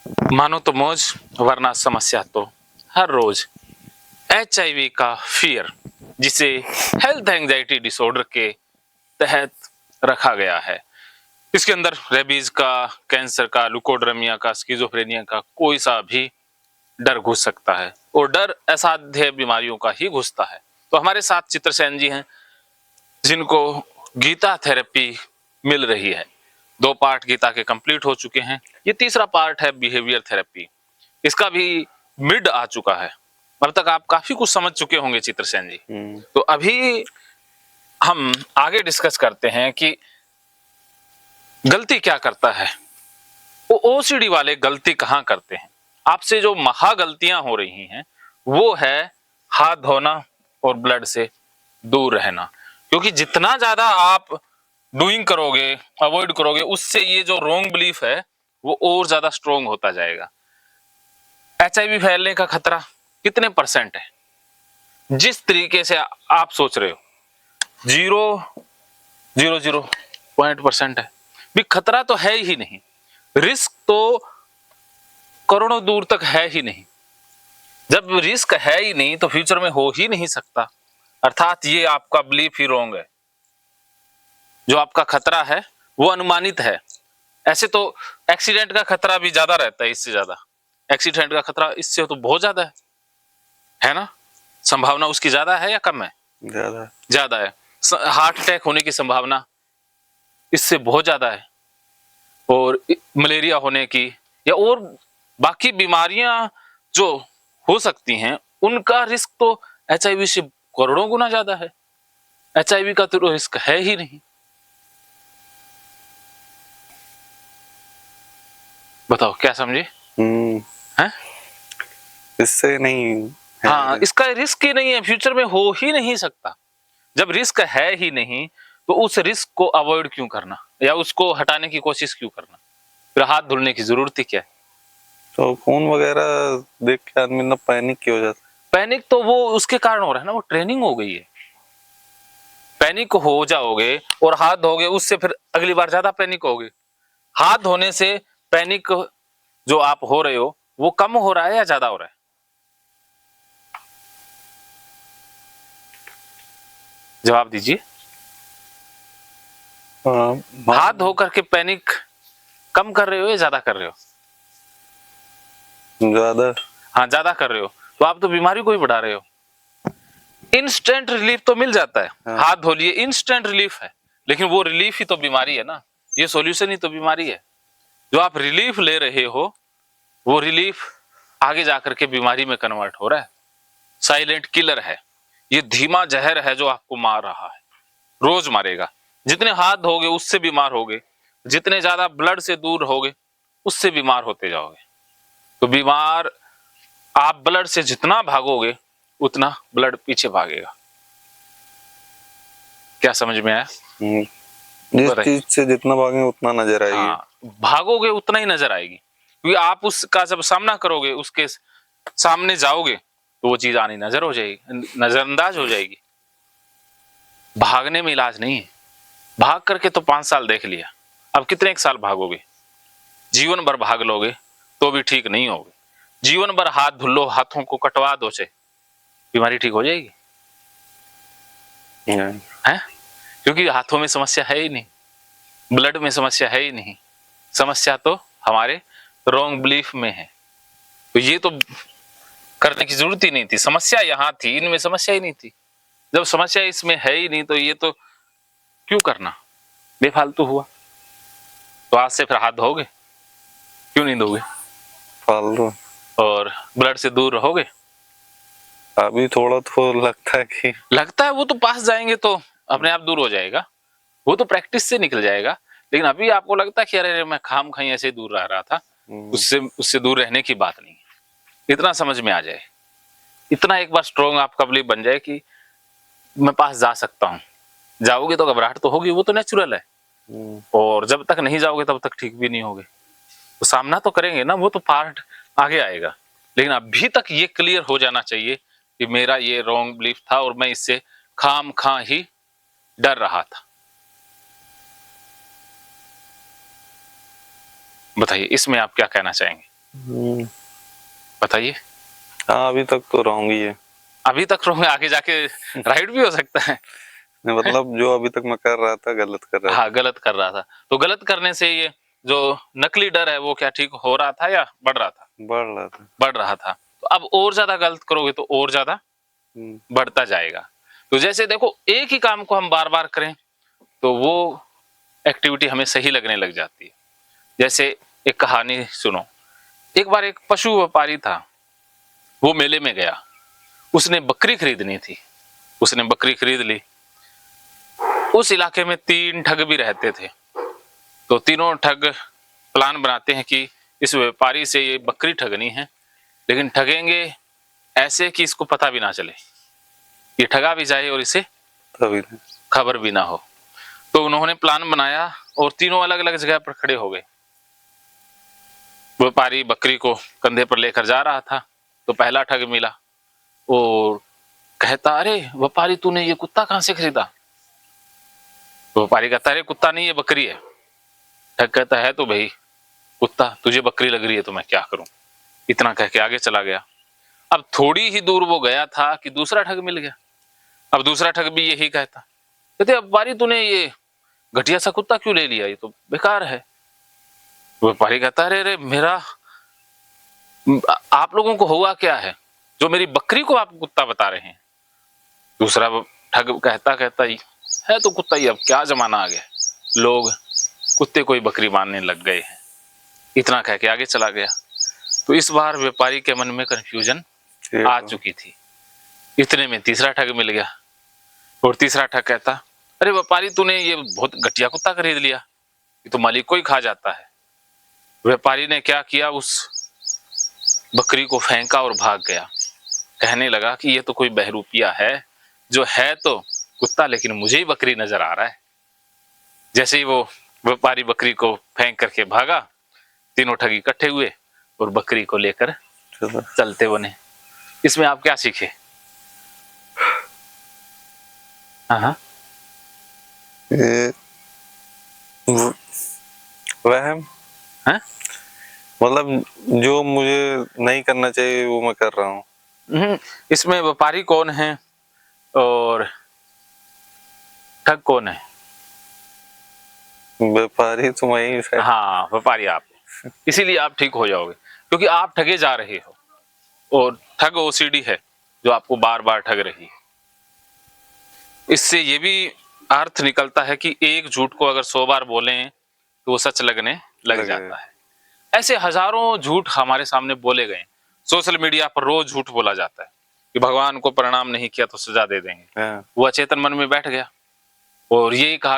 मानो तो मौज वरना समस्या तो हर रोज। एचआईवी का फियर, जिसे हेल्थ एंजाइटी डिसऑर्डर के तहत रखा गया है, इसके अंदर रेबीज का, कैंसर का, लुकोड्रमिया का, स्किज़ोफ्रेनिया का कोई सा भी डर घुस सकता है, और डर असाध्य बीमारियों का ही घुसता है। तो हमारे साथ चित्रसेन जी हैं, जिनको गीता थेरेपी मिल रही है। 2 पार्ट गीता के कंप्लीट हो चुके हैं, ये तीसरा पार्ट है बिहेवियर थेरेपी। इसका भी मिड आ चुका है। अब तक आप काफी कुछ समझ चुके होंगे चित्रसेन जी। तो अभी हम आगे डिस्कस करते हैं कि गलती क्या करता है। वो ओसीडी वाले गलती कहां करते हैं। आपसे जो महा गलतियां हो रही हैं वो है हाथ धोना और ब्लड से दूर रहना, क्योंकि जितना ज्यादा आप डूइंग करोगे, अवॉइड करोगे, उससे ये जो रॉन्ग बिलीफ है वो और ज्यादा स्ट्रोंग होता जाएगा। एचआईवी फैलने का खतरा कितने % है? जिस तरीके से आप सोच रहे हो 0.00 है, भी खतरा तो है ही नहीं, रिस्क तो करोड़ों दूर तक है ही नहीं। जब रिस्क है ही नहीं तो फ्यूचर में हो ही नहीं सकता, अर्थात ये आपका बिलीफ ही रॉन्ग है। जो आपका खतरा है वो अनुमानित है। ऐसे तो एक्सीडेंट का खतरा भी ज्यादा रहता है, इससे ज्यादा एक्सीडेंट का खतरा इससे तो बहुत ज्यादा है ना। संभावना उसकी ज्यादा है या कम है? ज्यादा है। हार्ट अटैक होने की संभावना इससे बहुत ज्यादा है, और मलेरिया होने की या और बाकी बीमारियां जो हो सकती हैं उनका रिस्क तो एचआईवी से करोड़ों गुना ज्यादा है। एचआईवी का तो रिस्क है ही नहीं। बताओ क्या समझे? हैं? इससे नहीं है। हाँ, इसका रिस्क ही नहीं है, फ्यूचर में हो ही नहीं सकता। जब रिस्क है ही नहीं तो उस रिस्क को अवॉइड क्यों करना या उसको हटाने की कोशिश क्यों करना? फिर हाथ धुलने की जरूरत ही क्या है? तो फोन वगैरह देख के आदमी ना पैनिक क्यों हो जाता? पैनिक तो वो उसके कारण हो रहा है ना, वो ट्रेनिंग हो गई है। पैनिक हो जाओगे और हाथ धोगे, उससे फिर अगली बार ज्यादा पैनिक होगे। हाथ धोने से पैनिक जो आप हो रहे हो वो कम हो रहा है या ज्यादा हो रहा है? जवाब दीजिए। हाथ धो करके पैनिक कम कर रहे हो या ज्यादा कर रहे हो? ज्यादा। हाँ, ज्यादा कर रहे हो तो आप तो बीमारी को ही बढ़ा रहे हो। इंस्टेंट रिलीफ तो मिल जाता है, हाथ धो लिए इंस्टेंट रिलीफ है, लेकिन वो रिलीफ ही तो बीमारी है ना, ये सॉल्यूशन ही तो बीमारी है। जो आप रिलीफ ले रहे हो वो रिलीफ आगे जाकर के बीमारी में कन्वर्ट हो रहा है। साइलेंट किलर है, ये धीमा जहर है जो आपको मार रहा है, रोज मारेगा। जितने हाथ धोगे उससे बीमार होगे, जितने ज्यादा ब्लड से दूर होगे उससे बीमार होते जाओगे। तो बीमार आप ब्लड से जितना भागोगे उतना ब्लड पीछे भागेगा। क्या समझ में आया? जिस चीज से जितना भागेंगे उतना नजर आएगी। हाँ, भागोगे उतना ही नजर आएगी, क्योंकि आप उसका जब सामना करोगे, उसके सामने जाओगे तो वो चीज आनी नजर हो जाएगी, नजरअंदाज हो जाएगी। भागने में इलाज नहीं है। भाग करके तो 5 साल देख लिया, अब कितने एक साल भागोगे? जीवन भर भाग लोगे तो भी ठीक नहीं होगे। जीवन भर हाथ धुल लो, हाथों को कटवा दो से बीमारी ठीक हो जाएगी? है? क्योंकि हाथों में समस्या है ही नहीं, ब्लड में समस्या है ही नहीं, समस्या तो हमारे रॉन्ग बिलीफ में है। तो ये तो करने की जरूरत ही नहीं थी, समस्या यहाँ थी, इनमें समस्या ही नहीं थी। जब समस्या इसमें है ही नहीं तो ये तो क्यों करना, बेफालतू हुआ। तो आज से फिर हाथ धोगे? क्यों नहीं धोगे? फालतू। और ब्लड से दूर रहोगे? अभी थोड़ा तो लगता है वो तो पास जाएंगे तो अपने आप दूर हो जाएगा, वो तो प्रैक्टिस से निकल जाएगा। लेकिन अभी आपको लगता है कि अरे मैं खाम खाई ऐसे ही दूर रह रहा था, उससे दूर रहने की बात नहीं है। इतना समझ में आ जाए, इतना एक बार स्ट्रोंग आपका बिलीफ बन जाए कि मैं पास जा सकता हूँ। जाओगे तो घबराहट तो होगी, वो तो नेचुरल है, और जब तक नहीं जाओगे तब तक ठीक भी नहीं होगे। तो सामना तो करेंगे ना, वो तो पार्ट आगे आएगा। लेकिन अभी तक ये क्लियर हो जाना चाहिए कि मेरा ये रॉन्ग बिलीफ था और मैं इससे खाम खा ही डर रहा था। बताइए इसमें आप क्या कहना चाहेंगे? हम्म, बताइए। हाँ अभी तक तो रॉन्ग ही है। अभी तक रॉन्ग है, आगे जाके राइट भी हो सकता है। नहीं, मतलब जो अभी तक मैं कर रहा था गलत कर रहा हाँ, गलत कर रहा था, तो गलत करने से ये जो नकली डर है वो क्या ठीक हो रहा था या बढ़ रहा था? था, बढ़ रहा था। बढ़ रहा था। तो अब और ज्यादा गलत करोगे तो और ज्यादा हम्म, बढ़ता जाएगा। तो जैसे देखो, एक ही काम को हम बार बार करें तो वो एक्टिविटी हमें सही लगने लग जाती है। जैसे एक कहानी सुनो। एक बार एक पशु व्यापारी था, वो मेले में गया, उसने बकरी खरीदनी थी, उसने बकरी खरीद ली। उस इलाके में 3 ठग भी रहते थे, तो तीनों ठग प्लान बनाते हैं कि इस व्यापारी से ये बकरी ठगनी है, लेकिन ठगेंगे ऐसे कि इसको पता भी ना चले, ये ठगा भी जाए और इसे तभी नहीं। खबर भी ना हो। तो उन्होंने प्लान बनाया और तीनों अलग अलग जगह पर खड़े हो गए। व्यापारी बकरी को कंधे पर लेकर जा रहा था, तो पहला ठग मिला और कहता, अरे व्यापारी तूने ये कुत्ता कहां से खरीदा? तो व्यापारी कहता, अरे कुत्ता नहीं, ये बकरी है। ठग कहता, है तो भाई कुत्ता, तुझे बकरी लग रही है तो मैं क्या करूं। इतना कह के आगे चला गया। अब थोड़ी ही दूर वो गया था कि दूसरा ठग मिल गया। अब दूसरा ठग भी यही कहता, कहते व्यापारी तूने ये घटिया सा कुत्ता क्यों ले लिया, ये तो बेकार है। व्यापारी कहता, अरे अरे मेरा, आप लोगों को हुआ क्या है जो मेरी बकरी को आप कुत्ता बता रहे हैं? दूसरा ठग कहता कहता ही, है तो कुत्ता ही, अब क्या जमाना आ गया, लोग कुत्ते को ही बकरी मानने लग गए हैं। इतना कह के आगे चला गया। तो इस बार व्यापारी के मन में कंफ्यूजन आ चुकी थी। इतने में तीसरा ठग मिल गया और तीसरा ठग कहता, अरे व्यापारी तूने ये बहुत घटिया कुत्ता खरीद लिया, ये तो मालिक को ही खा जाता है। व्यापारी ने क्या किया, उस बकरी को फेंका और भाग गया। कहने लगा कि ये तो कोई बहरूपिया है, जो है तो कुत्ता लेकिन मुझे ही बकरी नजर आ रहा है। जैसे ही वो व्यापारी बकरी को फेंक करके भागा, तीनों ठग इकट्ठे हुए और बकरी को लेकर चलो। चलते बने। इसमें आप क्या सीखे? हाँ, ये वहम, हाँ, मतलब जो मुझे नहीं करना चाहिए वो मैं कर रहा हूँ। इसमें व्यापारी कौन है और ठग कौन है? व्यापारी तो मैं ही है। हाँ, व्यापारी आप, इसीलिए आप ठीक हो जाओगे, क्योंकि आप ठगे जा रहे हो और ठग ओसीडी है जो आपको बार बार ठग रही है। इससे ये भी अर्थ निकलता है कि एक झूठ को अगर 100 बार बोलें तो वो सच लगने लग जाता है। ऐसे हजारों झूठ हमारे सामने बोले गए। सोशल मीडिया पर रोज झूठ बोला जाता है कि भगवान को प्रणाम नहीं किया तो सजा दे देंगे। हाँ। वो अचेतन मन में बैठ गया और यही कहा,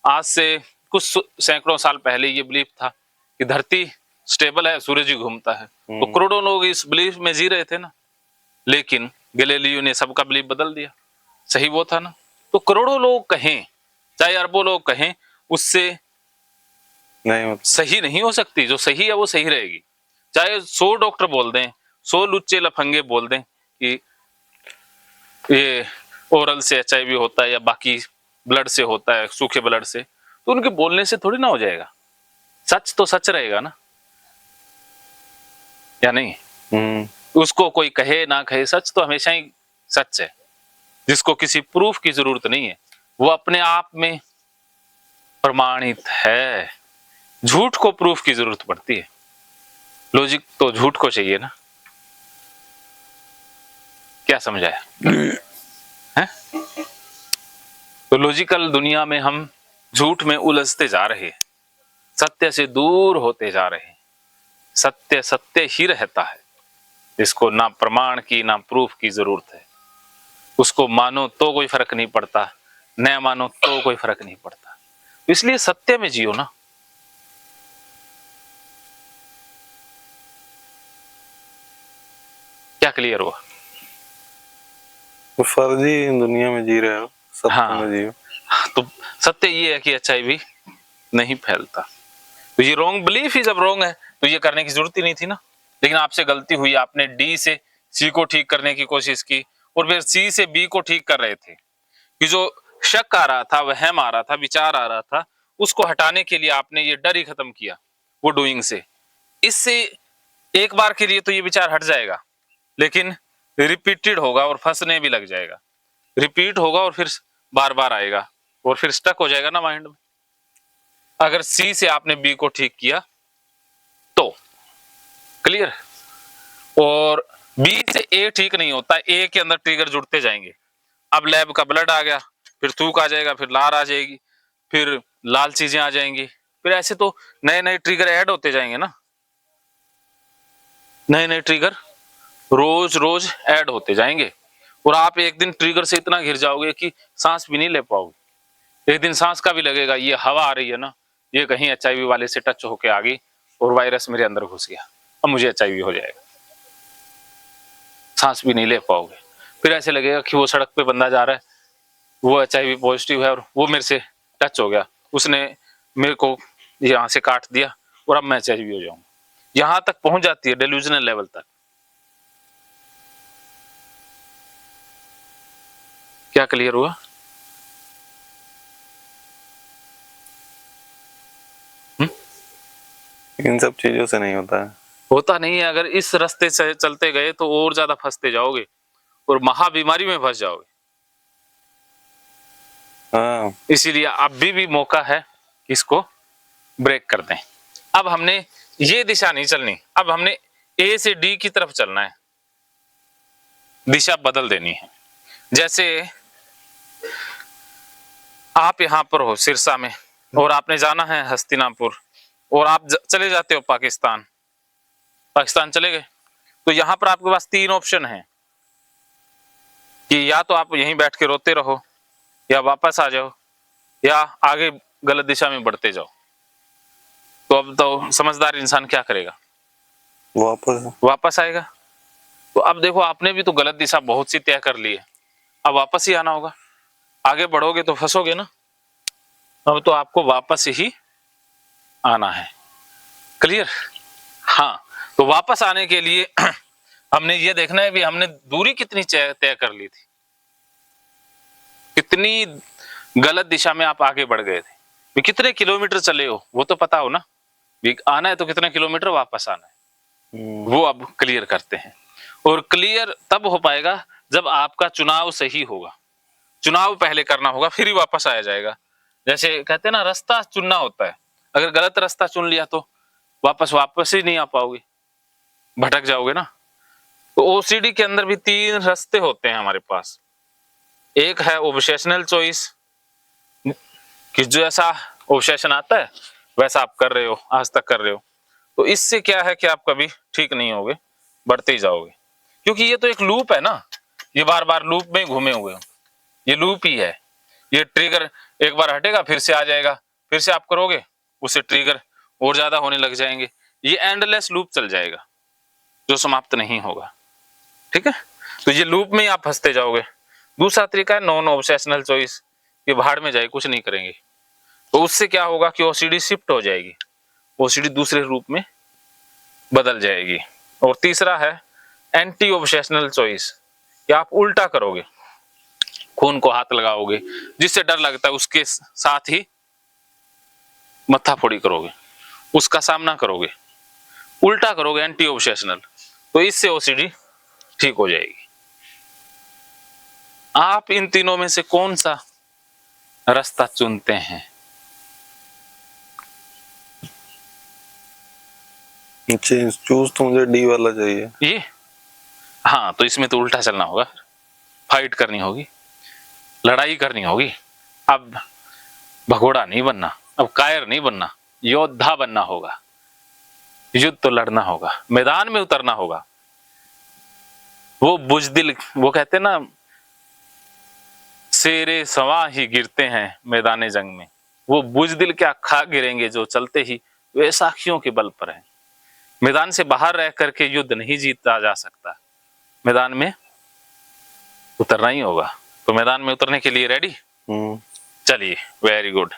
आज से कुछ सैकड़ों साल पहले ये बिलीफ था कि धरती स्टेबल है, सूरज ही घूमता है। तो करोड़ों लोग इस बिलीफ में जी रहे थे ना, लेकिन गैलीलियो ने सबका बिलीफ बदल दिया। सही वो था ना। तो करोड़ों लोग कहें चाहे अरबों लोग कहें, उससे नहीं मतलब सही नहीं हो सकती। जो सही है वो सही रहेगी। चाहे 100 डॉक्टर बोल दें, 100 लुच्चे लफंगे बोल दें कि ये ओरल से HIV होता है या बाकी ब्लड से होता है, सूखे ब्लड से, तो उनके बोलने से थोड़ी ना हो जाएगा। सच तो सच रहेगा ना, या नहीं? उसको कोई कहे ना कहे, सच तो हमेशा ही सच है। जिसको किसी प्रूफ की जरूरत नहीं है, वो अपने आप में प्रमाणित है। झूठ को प्रूफ की जरूरत पड़ती है। लॉजिक तो झूठ को चाहिए ना। क्या समझाया है? तो लॉजिकल दुनिया में हम झूठ में उलझते जा रहे हैं, सत्य से दूर होते जा रहे हैं। सत्य सत्य ही रहता है, इसको ना प्रमाण की ना प्रूफ की जरूरत है। उसको मानो तो कोई फर्क नहीं पड़ता, न मानो तो कोई फर्क नहीं पड़ता। इसलिए सत्य में जियो ना। क्या क्लियर हुआ? तो फर्जी दुनिया में जी रहे हो, सत्य में जियो। तो सत्य ये है कि HIV नहीं फैलता। तो ये रॉन्ग बिलीफ ही जब रॉन्ग है तो ये करने की जरूरत ही नहीं थी ना। लेकिन आपसे गलती हुई, आपने D से C को ठीक करने की कोशिश की और फिर C से B को ठीक कर रहे थे कि जो शक आ रहा था, वहम आ रहा था, विचार आ रहा था, उसको हटाने के लिए आपने ये डर ही खत्म किया वो डूइंग से। इससे एक बार के लिए तो ये विचार हट जाएगा, लेकिन रिपीटेड होगा और फंसने भी लग जाएगा। रिपीट होगा और फिर बार बार आएगा और फिर स्टक हो जाएगा ना माइंड में। अगर सी से आपने बी को ठीक किया तो क्लियर, और बी से ए ठीक नहीं होता, ए के अंदर ट्रिगर जुड़ते जाएंगे। अब लैब का ब्लड आ गया, फिर थूक आ जाएगा, फिर लार आ जाएगी, फिर लाल चीजें आ जाएंगी, फिर ऐसे तो नए नए ट्रिगर ऐड होते जाएंगे ना, नए नए ट्रिगर रोज रोज ऐड होते जाएंगे। और आप एक दिन ट्रिगर से इतना घिर जाओगे कि सांस भी नहीं ले पाओगे। एक दिन सांस का भी लगेगा, ये हवा आ रही है ना, ये कहीं HIV वाले से टच होके आ गई और वायरस मेरे अंदर घुस गया, अब मुझे HIV हो जाएगा, सांस भी नहीं ले पाओगे। फिर ऐसे लगेगा कि वो सड़क पे बंदा जा रहा है, वो HIV पॉजिटिव है और वो मेरे से टच हो गया, उसने मेरे को यहाँ से काट दिया और अब मैं HIV हो जाऊंगा। यहां तक पहुंच जाती है, डेल्यूजनल लेवल तक। क्या क्लियर हुआ? इन सब चीजों से नहीं होता है। होता नहीं है। अगर इस रास्ते से चलते गए तो और ज्यादा फंसते जाओगे और महाबीमारी में फंस जाओगे। हाँ, इसीलिए अभी भी मौका है कि इसको ब्रेक कर दें। अब हमने ये दिशा नहीं चलनी, अब हमने ए से डी की तरफ चलना है, दिशा बदल देनी है। जैसे आप यहां पर हो सिरसा में और आपने जाना है हस्तिनापुर, और आप चले जाते हो पाकिस्तान, पाकिस्तान चले गए, तो यहां पर आपके पास 3 ऑप्शन है कि या तो आप यहीं बैठ के रोते रहो, या वापस आ जाओ, या आगे गलत दिशा में बढ़ते जाओ। तो अब तो समझदार इंसान क्या करेगा? वापस आएगा। तो अब देखो, आपने भी तो गलत दिशा बहुत सी तय कर ली है, अब वापस ही आना होगा। आगे बढ़ोगे तो फंसोगे ना, अब तो आपको वापस ही आना है। क्लियर? हाँ, तो वापस आने के लिए हमने ये देखना है भी हमने दूरी कितनी तय कर ली थी, कितनी गलत दिशा में आप आगे बढ़ गए थे, भी कितने किलोमीटर चले हो वो तो पता हो ना, भी आना है तो कितने किलोमीटर वापस आना है, वो अब क्लियर करते हैं। और क्लियर तब हो पाएगा जब आपका चुनाव सही होगा। चुनाव पहले करना होगा, फिर ही वापस आया जाएगा। जैसे कहते हैं ना, रास्ता चुनना होता है, अगर गलत रास्ता चुन लिया तो वापस ही नहीं आ पाओगे, भटक जाओगे ना। तो OCD के अंदर भी 3 रास्ते होते हैं हमारे पास। एक है ऑब्सेशनल चॉइस, कि जैसा ऑब्सेशन आता है वैसा आप कर रहे हो, आज तक कर रहे हो, तो इससे क्या है कि आप कभी ठीक नहीं होगे, बढ़ते ही जाओगे, क्योंकि ये तो एक लूप है ना, ये बार बार लूप में घूमे हुए हो, ये लूप ही है। ये ट्रिगर एक बार हटेगा, फिर से आ जाएगा, फिर से आप करोगे, उससे ट्रिगर और ज्यादा होने लग जाएंगे, ये एंडलेस लूप चल जाएगा जो समाप्त नहीं होगा। ठीक है, तो ये लूप में ही आप फंसते जाओगे। दूसरा तरीका है नॉन ऑब्सेशनल चॉइस, ये भाड़ में जाए, कुछ नहीं करेंगे, तो उससे क्या होगा कि OCD शिफ्ट हो जाएगी, OCD दूसरे रूप में बदल जाएगी। और तीसरा है एंटी ऑब्सेशनल चॉइस, कि आप उल्टा करोगे, खून को हाथ लगाओगे, जिससे डर लगता है उसके साथ ही मत्थाफोड़ी करोगे, उसका सामना करोगे, उल्टा करोगे, एंटी ऑब्सेशनल, तो इससे OCD ठीक हो जाएगी। आप इन तीनों में से कौन सा रास्ता चुनते हैं? चूज तो मुझे डी वाला चाहिए। ये हाँ, तो इसमें तो उल्टा चलना होगा, फाइट करनी होगी, लड़ाई करनी होगी। अब भगोड़ा नहीं बनना, अब कायर नहीं बनना, योद्धा बनना होगा। युद्ध तो लड़ना होगा, मैदान में उतरना होगा। वो बुजदिल, वो कहते हैं ना, शेरे सवा ही गिरते हैं मैदान जंग में, वो बुजदिल क्या खा गिरेंगे जो चलते ही वैसाखियों के बल पर है। मैदान से बाहर रह करके युद्ध नहीं जीता जा सकता, मैदान में उतरना ही होगा। तो मैदान में उतरने के लिए रेडी? चलिए, वेरी गुड।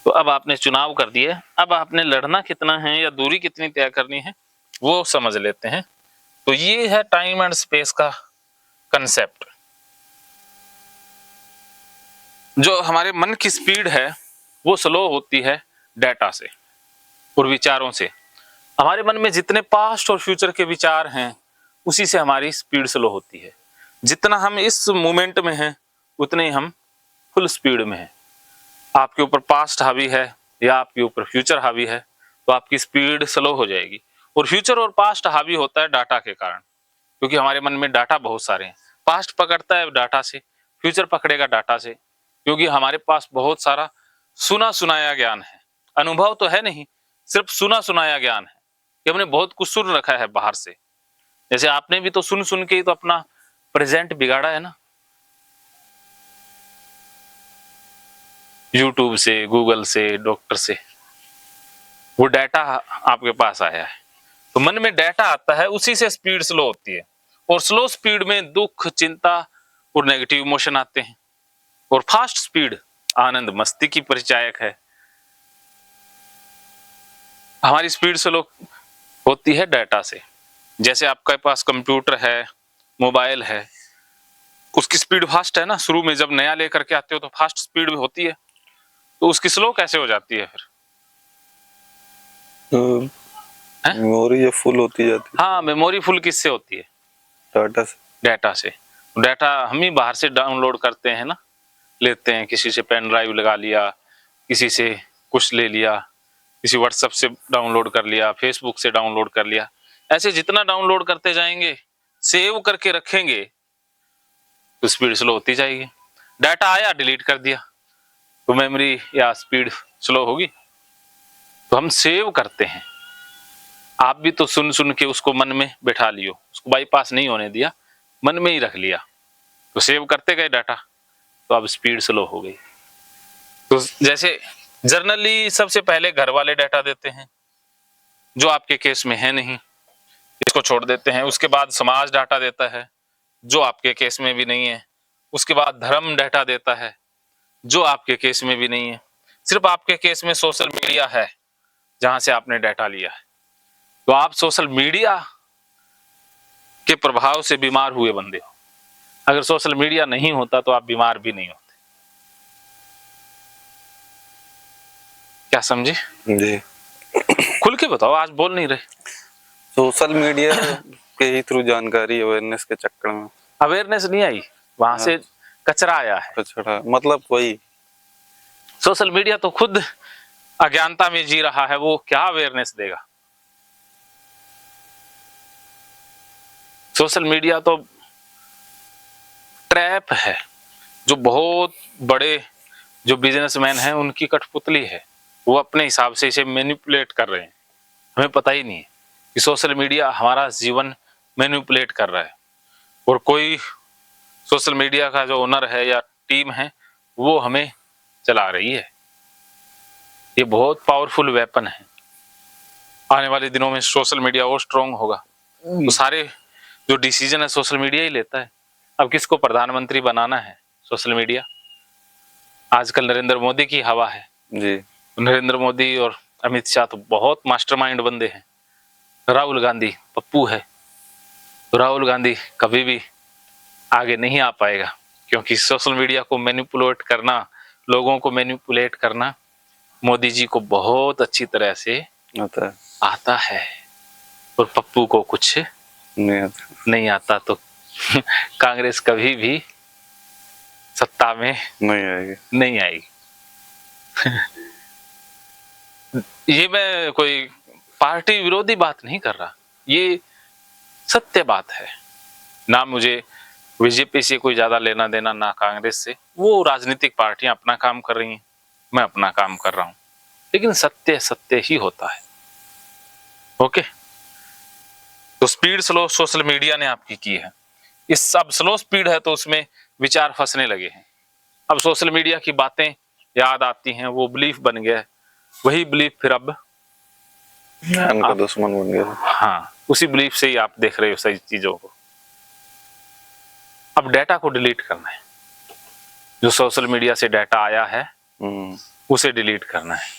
तो अब आपने चुनाव कर दिए, अब आपने लड़ना कितना है या दूरी कितनी तय करनी है वो समझ लेते हैं। तो ये है टाइम एंड स्पेस का कंसेप्ट। जो हमारे मन की स्पीड है वो स्लो होती है डाटा से, और विचारों से। हमारे मन में जितने पास्ट और फ्यूचर के विचार हैं, उसी से हमारी स्पीड स्लो होती है। जितना हम इस मोमेंट में हैं, उतने ही हम फुल स्पीड में हैं। आपके ऊपर पास्ट हावी है या आपके ऊपर फ्यूचर हावी है, तो आपकी स्पीड स्लो हो जाएगी। और फ्यूचर और पास्ट हावी होता है डाटा के कारण, क्योंकि हमारे मन में डाटा बहुत सारे हैं। पास्ट पकड़ता है डाटा से, फ्यूचर पकड़ेगा डाटा से, क्योंकि हमारे पास बहुत सारा सुना सुनाया ज्ञान है। अनुभव तो है नहीं, सिर्फ सुना सुनाया ज्ञान है कि हमने बहुत कुछ सुन रखा है बाहर से। जैसे आपने भी तो सुन सुन के ही तो अपना प्रेजेंट बिगाड़ा है ना, यूट्यूब से, गूगल से, डॉक्टर से, वो डाटा आपके पास आया है। तो मन में डाटा आता है, उसी से स्पीड स्लो होती है। और स्लो स्पीड में दुख, चिंता और नेगेटिव इमोशन आते हैं। और फास्ट स्पीड आनंद, मस्ती की परिचायक है। हमारी स्पीड स्लो होती है डाटा से। जैसे आपके पास कंप्यूटर है, मोबाइल है, उसकी स्पीड फास्ट है ना। शुरू में जब नया लेकर के आते हो तो फास्ट स्पीड में होती है, तो उसकी स्लो कैसे हो जाती है फिर? मेमोरी फुल होती जाती है। हाँ, मेमोरी फुल किससे होती है? डाटा से। डाटा से। डाटा हम ही बाहर से डाउनलोड करते हैं ना, लेते हैं। किसी से पेन ड्राइव लगा लिया, किसी से कुछ ले लिया, किसी व्हाट्सएप से डाउनलोड कर लिया, फेसबुक से डाउनलोड कर लिया। ऐसे जितना डाउनलोड करते जाएंगे, सेव करके रखेंगे, तो स्पीड स्लो होती जाएगी। डाटा आया, डिलीट कर दिया, तो मेमोरी या स्पीड स्लो होगी। तो हम सेव करते हैं। आप भी तो सुन सुन के उसको मन में बैठा लियो, उसको बाईपास नहीं होने दिया, मन में ही रख लिया, तो सेव करते गए डाटा, तो अब स्पीड स्लो हो गई। तो जैसे जर्नली सबसे पहले घर वाले डाटा देते हैं, जो आपके केस में है नहीं, इसको छोड़ देते हैं। उसके बाद समाज डाटा देता है, जो आपके केस में भी नहीं है। उसके बाद धर्म डाटा देता है, जो आपके केस में भी नहीं है। सिर्फ आपके केस में सोशल मीडिया है, जहां से आपने डाटा लिया है। तो आप सोशल मीडिया के प्रभाव से बीमार हुए बंदे हो। अगर सोशल मीडिया नहीं होता तो आप बीमार भी नहीं होते। क्या समझे? जी। खुल के बताओ, आज बोल नहीं रहे। सोशल मीडिया के ही थ्रू जानकारी, अवेयरनेस के चक्कर में अवेयरनेस नहीं आई, वहां से कचरा आया है। कचरा, मतलब वही। सोशल मीडिया तो खुद अज्ञानता में जी रहा है, वो क्या अवेयरनेस देगा? सोशल मीडिया तो ट्रैप है, जो बहुत बड़े जो बिजनेसमैन हैं उनकी कठपुतली है। वो अपने हिसाब से इसे मैनिपुलेट कर रहे हैं। हमें पता ही नहीं है कि सोशल मीडिया हमारा जीवन मैनिपुलेट कर रहा है। और कोई सोशल मीडिया का जो ओनर है या टीम है, वो हमें चला रही है। ये बहुत पावरफुल वेपन है। आने वाले दिनों में सोशल मीडिया और स्ट्रॉन्ग होगा, तो सारे जो डिसीजन है सोशल मीडिया ही लेता है। अब किसको प्रधानमंत्री बनाना है? Social media. आजकल नरेंद्र मोदी की हवा है जी। नरेंद्र मोदी और अमित शाह तो बहुत मास्टरमाइंड बंदे हैं। राहुल गांधी पप्पू है, तो राहुल गांधी कभी भी आगे नहीं आ पाएगा, क्योंकि सोशल मीडिया को मैनिपुलेट करना, लोगों को मैनिपुलेट करना मोदी जी को बहुत अच्छी तरह से आता है। और पप्पू को कुछ नहीं आता, तो कांग्रेस कभी भी सत्ता में नहीं आएगी। ये मैं कोई पार्टी विरोधी बात नहीं कर रहा, ये सत्य बात है। ना मुझे बीजेपी से कोई ज्यादा लेना देना, ना कांग्रेस से। वो राजनीतिक पार्टियां अपना काम कर रही हैं, मैं अपना काम कर रहा हूं, लेकिन सत्य सत्य ही होता है। ओके, तो स्पीड स्लो सोशल मीडिया ने आपकी की है। इस अब स्लो स्पीड है तो उसमें विचार फंसने लगे हैं। अब सोशल मीडिया की बातें याद आती हैं, वो बिलीफ बन गया है। वही बिलीफ फिर अब ज्ञान का दुश्मन बन गया। हाँ, उसी बिलीफ से ही आप देख रहे हो सही चीजों को। अब डाटा को डिलीट करना है। जो सोशल मीडिया से डाटा आया है उसे डिलीट करना है।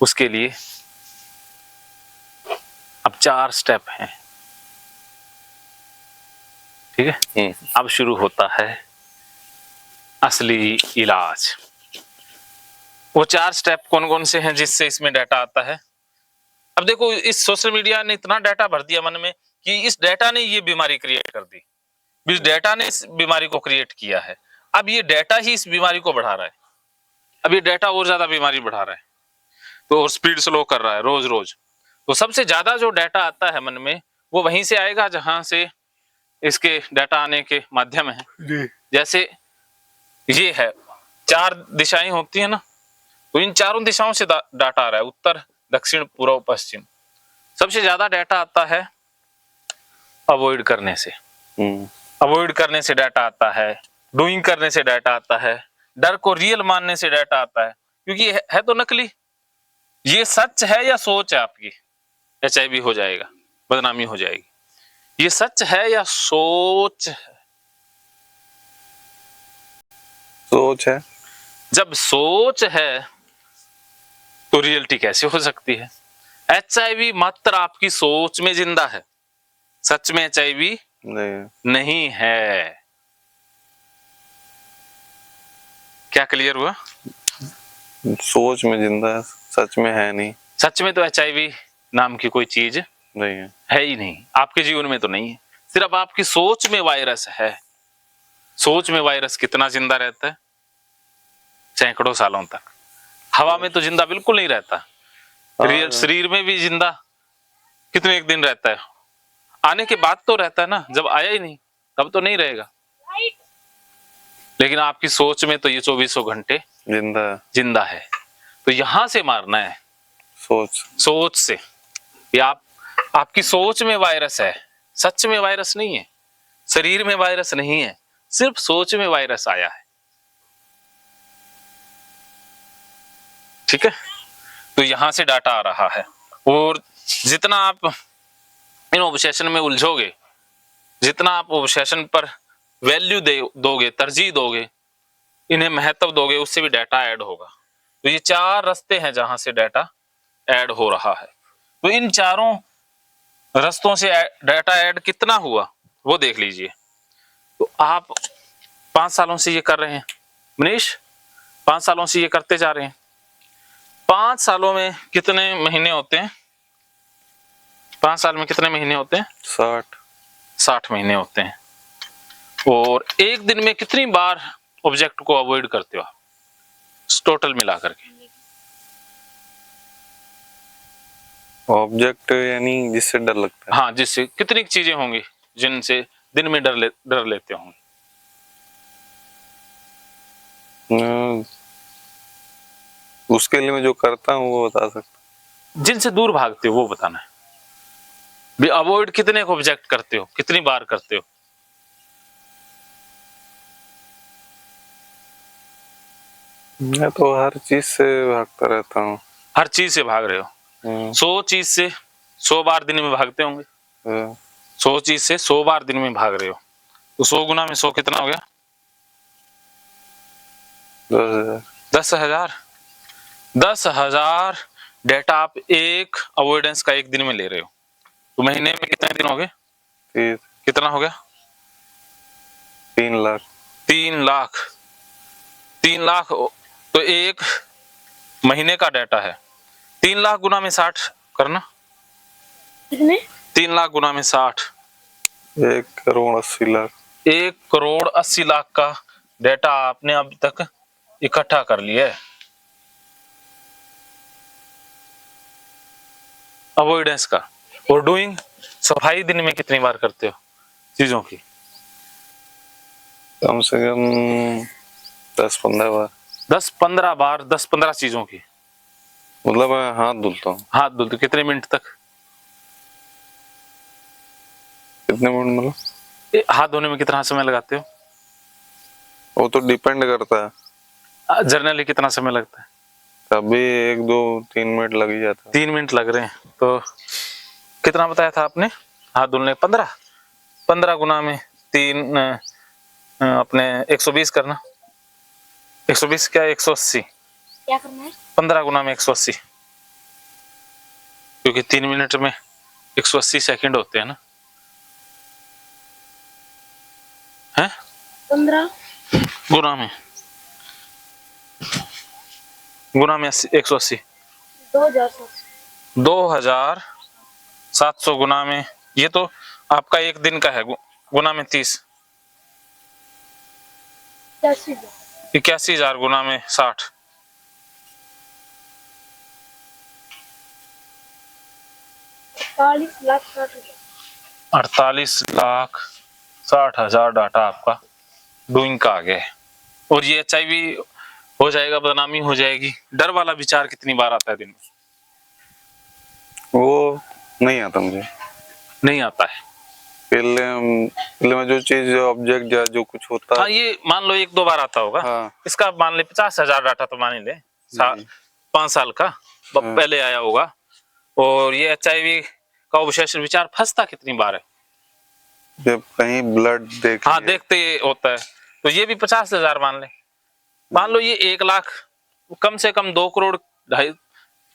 उसके लिए अब 4 स्टेप हैं। ठीक है, अब शुरू होता है असली इलाज। वो 4 स्टेप कौन कौन से हैं जिससे इसमें डाटा आता है? अब देखो इस सोशल मीडिया ने इतना डाटा भर दिया मन में कि इस डाटा ने ये बीमारी क्रिएट कर दी, इस डाटा ने इस बीमारी को क्रिएट किया है। अब ये डाटा ही इस बीमारी को बढ़ा रहा है, अब ये डाटा और ज्यादा बीमारी बढ़ा रहा है, तो और स्पीड स्लो कर रहा है रोज रोज। तो सबसे ज्यादा जो डाटा आता है मन में वो वहीं से आएगा जहां से इसके डाटा आने के माध्यम है। जैसे ये है 4 दिशाएं होती है ना, तो इन चारों दिशाओं से डाटा आ रहा है, उत्तर दक्षिण पूर्व पश्चिम। सबसे ज्यादा डाटा आता है अवॉइड करने से, अवॉइड करने से डाटा आता है, डूइंग करने से डाटा आता है, डर को रियल मानने से डाटा आता है, क्योंकि है तो नकली। ये सच है या सोच है आपकी, HIV हो जाएगा, बदनामी हो जाएगी। ये सच है या सोच है? सोच है। जब सोच है तो रियलिटी कैसे हो सकती है? HIV मात्र आपकी सोच में जिंदा है, सच में HIV नहीं है। क्या क्लियर हुआ? सोच में जिंदा है, सच में है नहीं। सच में तो HIV नाम की कोई चीज नहीं है ही नहीं, आपके जीवन में तो नहीं है, सिर्फ आपकी सोच में वायरस है। सोच में वायरस कितना जिंदा रहता है? सैकड़ों सालों तक। हवा में तो जिंदा बिल्कुल नहीं रहता, रियल शरीर में भी जिंदा कितने एक दिन रहता है, आने के बाद तो रहता है ना, जब आया ही नहीं तब तो नहीं रहेगा। लेकिन आपकी सोच में तो ये 2400 घंटे जिंदा है। तो यहां से मारना है, सोच से। ये आपकी सोच में वायरस है, सच में वायरस नहीं है, शरीर में वायरस नहीं है, सिर्फ सोच में वायरस आया है। ठीक है, तो यहां से डाटा आ रहा है। और जितना आप इन ऑब्सेशन में उलझोगे, जितना आप ऑब्सेशन पर वैल्यू दोगे, तरजीह दोगे, इन्हें महत्व दोगे, उससे भी डाटा ऐड होगा। तो ये 4 रास्ते हैं जहां से डाटा ऐड हो रहा है। तो इन चारों रास्तों से डाटा ऐड कितना हुआ वो देख लीजिए। तो आप 5 सालों से ये कर रहे हैं मनीष, 5 सालों से ये करते जा रहे हैं। 5 सालों में कितने महीने होते हैं? 5 साल में कितने महीने होते हैं? 60 महीने होते हैं। और एक दिन में कितनी बार ऑब्जेक्ट को अवॉइड करते हो आप, टोटल मिला करके? ऑब्जेक्ट यानी जिससे डर लगता है। हाँ, जिससे कितनी चीजें होंगी जिनसे दिन में डर लेते होंगे? उसके लिए मैं जो करता हूँ वो बता सकता। जिनसे दूर भागते हो वो बताना है। भी अवॉइड कितने ऑब्जेक्ट करते हो, कितनी बार करते हो? मैं तो हर चीज से भागता रहता हूँ। हर चीज से भाग रहे हो? 100 चीज से 100 बार दिन में भागते होंगे। 100 चीज से 100 बार दिन में भाग रहे हो, तो 100 गुना में 100 कितना हो गया? 10,000। 10,000 डेटा आप एक अवॉइडेंस का एक दिन में ले रहे हो, तो महीने में कितने दिन हो गए? कितना हो गया? 3 लाख। 3 लाख। 3 लाख तो एक महीने का डाटा है। 3 लाख गुना में 60 करना। कितने? 3 लाख गुना में 60, 1,80,00,000। 1,80,00,000 का डाटा आपने अब तक इकट्ठा कर लिया है अवॉइडेंस का। और डूइंग, सफाई दिन में कितनी बार करते हो चीजों की? कम से कम 10-15 बार। 10-15 बार, 10-15 चीजों की। मतलब मैं हाथ धुलता हूँ। हाथ धुलते कितने मिनट तक? कितने मिनट मतलब? हाथ धोने में कितना समय लगाते हो? वो तो डिपेंड करता है। जनरली कितना समय लगता है? कभी 1-2-3 मिनट लग ही जाता है। 3 मिनट लग रहे हैं, तो कितना बताया था आपने हाथ धुलने? 15 गुना में 3 अपने 120 करना। 120 क्या 180? क्या करना है? 15 गुना में 180, क्योंकि 3 मिनट में 180 सेकंड होते हैं ना। हैं? 15 गुना में 180। 2,000। 2700 गुना में, ये तो आपका एक दिन का है, गुना में 30, 81,000 गुना में 60, 48,60,000 डाटा आपका डूइंग का आ गया है। और ये HIV हो जाएगा, बदनामी हो जाएगी, डर वाला विचार कितनी बार आता है दिन में? वो नहीं आता मुझे। नहीं आता है। पहले में जो चीज ऑब्जेक्ट या जो कुछ होता हाँ, ये मान लो 1-2 बार आता होगा। हाँ। इसका मान ले 50,000 डाटा तो मान ही ले, 5 साल का हाँ। पहले आया होगा। और ये HIV का ऑब्सेशन विचार फंसता कितनी बार है? जब कहीं ब्लड देख हाँ, देखते होता है। तो ये भी 50,000 मान लो ये 1 लाख, कम से कम 2 करोड़, ढाई,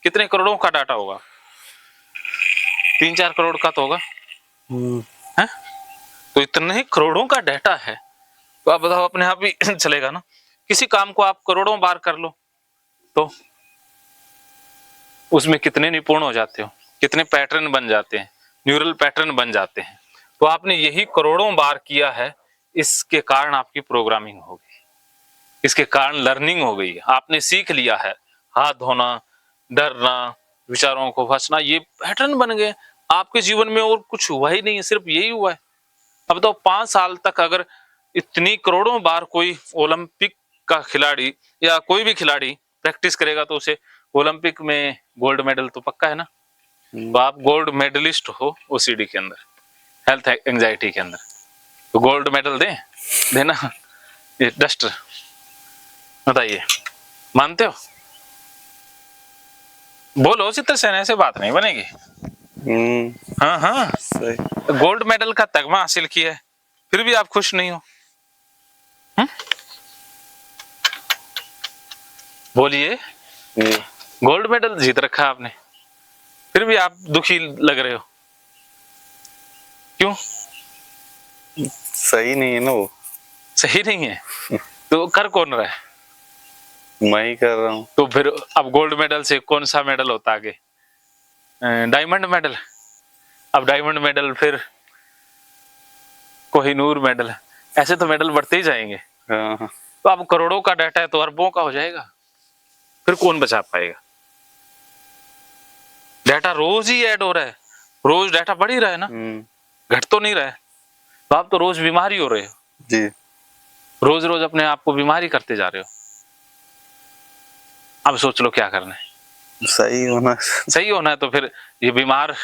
कितने करोड़ों का डाटा होगा? 3-4 करोड़ का तो होगा है? तो इतने ही करोड़ों का डाटा है, तो आप बताओ अपने आप ही चलेगा ना? किसी काम को आप करोड़ों बार कर लो तो उसमें कितने निपुण हो जाते हो, कितने पैटर्न बन जाते हैं, न्यूरल पैटर्न बन जाते हैं। तो आपने यही करोड़ों बार किया है, इसके कारण आपकी प्रोग्रामिंग हो गई, इसके कारण लर्निंग हो गई, आपने सीख लिया है। हाथ धोना, डरना, विचारों को फंसना, ये पैटर्न बन गए आपके जीवन में। और कुछ हुआ ही नहीं है, सिर्फ यही हुआ है। अब तो 5 साल तक अगर इतनी करोड़ों बार कोई ओलंपिक का खिलाड़ी या कोई भी खिलाड़ी प्रैक्टिस करेगा तो उसे ओलंपिक में गोल्ड मेडल तो पक्का है ना? तो आप गोल्ड मेडलिस्ट हो OCD के अंदर, हेल्थ एंजाइटी के अंदर, तो गोल्ड मेडल देना। ये डस्टर, बताइए, मानते हो? बोलो चित्रसेन, ऐसे बात नहीं बनेगी। हाँ हाँ, सही। गोल्ड मेडल का तगमा हासिल किया है, फिर भी आप खुश नहीं हो? बोलिए, गोल्ड मेडल जीत रखा आपने, फिर भी आप दुखी लग रहे हो, क्यों? सही नहीं है ना वो। सही नहीं है तो कर कौन रहा है? मैं ही कर रहा हूँ। तो फिर अब गोल्ड मेडल से कौन सा मेडल होता आगे? Diamond medal. अब डायमंड मेडल, फिर कोहिनूर मेडल, ऐसे तो मेडल बढ़ते ही जाएंगे। हाँ। तो अब करोड़ों का डाटा है तो अरबों का हो जाएगा, फिर कौन बचा पाएगा? डाटा रोज ही ऐड हो रहा है, रोज डाटा बढ़ ही रहा है ना, घट तो नहीं रहा है। तो आप तो रोज बीमार ही हो रहे हो जी। रोज रोज अपने आप को बीमारी करते जा रहे हो। अब सोच लो क्या करना है। सही होना। सही होना है तो फिर ये बीमार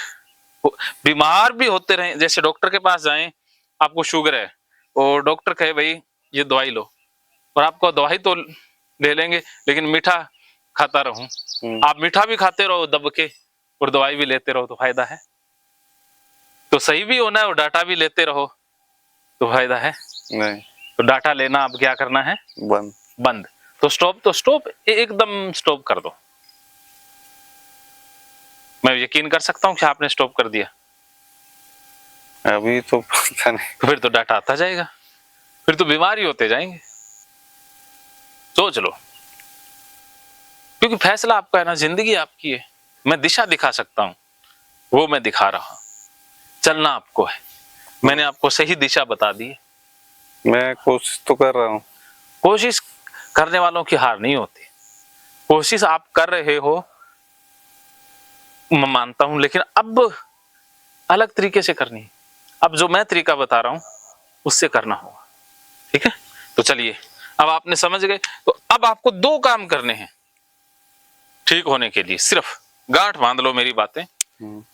भी होते रहे। जैसे डॉक्टर के पास जाएं, आपको शुगर है और डॉक्टर कहे भाई ये दवाई लो, और आपको दवाई तो ले लेंगे लेकिन मीठा खाता रहूं, आप मीठा भी खाते रहो दब के और दवाई भी लेते रहो तो फायदा है? तो सही भी होना है और डाटा भी लेते रहो तो फायदा है नहीं। तो डाटा लेना अब क्या करना है? बंद। तो स्टॉप एकदम स्टॉप कर दो। मैं यकीन कर सकता हूं कि आपने स्टॉप कर दिया। अभी तो पता नहीं। तो फिर तो डाटा आता जाएगा, फिर तो बीमारी होते जाएंगे। सोच लो, क्योंकि फैसला आपका है ना, जिंदगी आपकी है। मैं दिशा दिखा सकता हूं, वो मैं दिखा रहा हूं। चलना आपको है, मैंने आपको सही दिशा बता दी है। मैं कोशिश तो कर रहा हूं। कोशिश करने वालों की हार नहीं होती। कोशिश आप कर रहे हो, मैं मानता हूं, लेकिन अब अलग तरीके से करनी है। अब जो मैं तरीका बता रहा हूं उससे करना होगा, ठीक है? तो चलिए, अब आपने समझ गए। तो अब आपको 2 काम करने हैं ठीक होने के लिए, सिर्फ गांठ बांध लो मेरी बातें।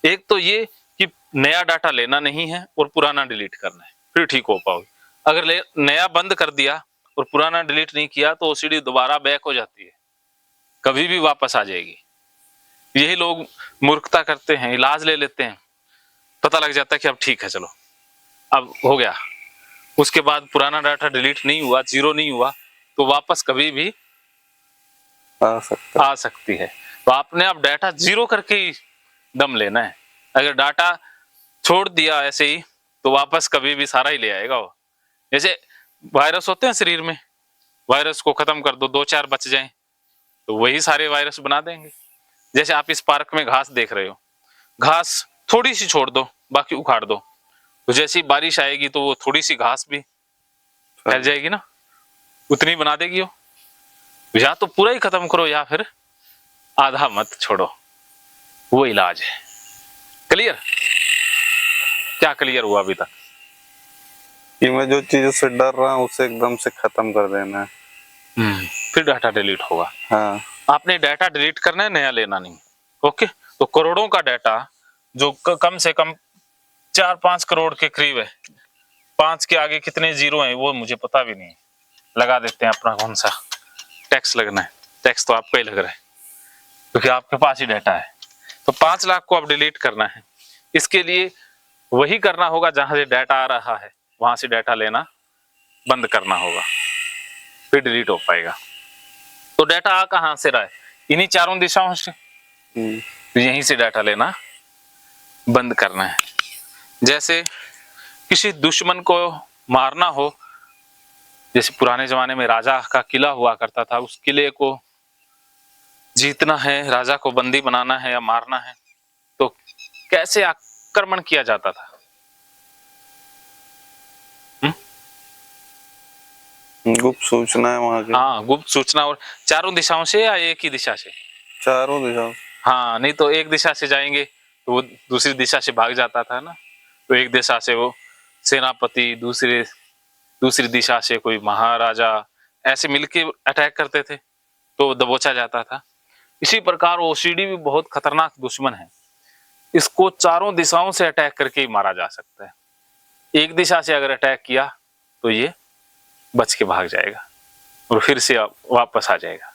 एक तो ये कि नया डाटा लेना नहीं है और पुराना डिलीट करना है, फिर ठीक हो पाओगे। अगर नया बंद कर दिया और पुराना डिलीट नहीं किया तो OCD दोबारा बैक हो जाती है, कभी भी वापस आ जाएगी। यही लोग मूर्खता करते हैं, इलाज ले लेते हैं, पता लग जाता है कि अब ठीक है, चलो अब हो गया, उसके बाद पुराना डाटा डिलीट नहीं हुआ, जीरो नहीं हुआ, तो वापस कभी भी आ सकती है। तो आपने अब डाटा जीरो करके ही दम लेना है। अगर डाटा छोड़ दिया ऐसे ही तो वापस कभी भी सारा ही ले आएगा वो। जैसे वायरस होते हैं शरीर में, वायरस को खत्म कर दो, 2-4 बच जाएं तो वही सारे वायरस बना देंगे। जैसे आप इस पार्क में घास देख रहे हो, घास थोड़ी सी छोड़ दो, बाकी उखाड़ दो, तो जैसी बारिश आएगी तो वो थोड़ी सी घास भी फैल जाएगी ना, उतनी बना देगी वो। या तो पूरा ही खत्म करो या फिर आधा मत छोड़ो, वो इलाज है। क्लियर? क्या क्लियर हुआ अभी तक? कि मैं जो चीजों से डर रहा हूँ उसे एकदम से खत्म कर देना है। फिर डाटा डिलीट होगा। हाँ। आपने डाटा डिलीट करना है, नया लेना नहीं। ओके, तो करोड़ों का डाटा जो कम से कम 4-5 करोड़ के करीब है, 5 के आगे कितने जीरो हैं वो मुझे पता भी नहीं है, लगा देते हैं अपना कौन सा टैक्स लगना है। टैक्स तो आपका ही लग रहा है क्योंकि आपके पास ही डाटा है। तो 5 लाख को अब डिलीट करना है। इसके लिए वही करना होगा जहां से डाटा आ रहा है, वहां से डाटा लेना बंद करना होगा, फिर डिलीट हो पाएगा। तो डाटा आ कहां से रहा है? इन्हीं चारों दिशाओं से। तो यहीं से डाटा लेना बंद करना है। जैसे किसी दुश्मन को मारना हो, जैसे पुराने जमाने में राजा का किला हुआ करता था, उस किले को जीतना है, राजा को बंदी बनाना है या मारना है, तो कैसे आक्रमण किया जाता था? गुप्त सूचना है वहां की। हाँ, गुप्त सूचना। और चारों दिशाओं से या एक ही दिशा से? चारों दिशाओं। हाँ, नहीं तो एक दिशा से जाएंगे तो वो दूसरी दिशा से भाग जाता था ना। तो एक दिशा से वो सेनापति, दूसरी दिशा से कोई महाराजा, ऐसे मिलके अटैक करते थे तो दबोचा जाता था। इसी प्रकार ओसीडी भी बहुत खतरनाक दुश्मन है। इसको चारों दिशाओं से अटैक करके ही मारा जा सकता है। एक दिशा से अगर अटैक किया तो ये बच के भाग जाएगा और फिर से वापस आ जाएगा।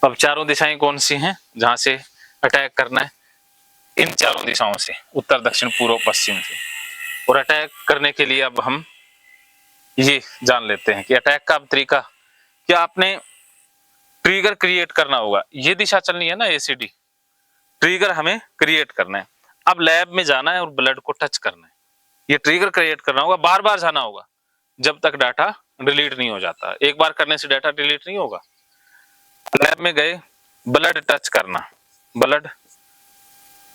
अब चारों दिशाएं कौन सी हैं जहां से अटैक करना है? इन चारों दिशाओं से, उत्तर, दक्षिण, पूर्व, पश्चिम से। और अटैक करने के लिए अब हम ये जान लेते हैं कि अटैक का तरीका क्या। आपने ट्रिगर क्रिएट करना होगा। ये दिशा चलनी है ना, एसीडी, ट्रिगर हमें क्रिएट करना है। अब लैब में जाना है और ब्लड को टच करना है। ये ट्रिगर क्रिएट करना होगा, बार बार जाना होगा जब तक डाटा डिलीट नहीं हो जाता। एक बार करने से डाटा डिलीट नहीं होगा। लैब में गए, ब्लड टच करना, ब्लड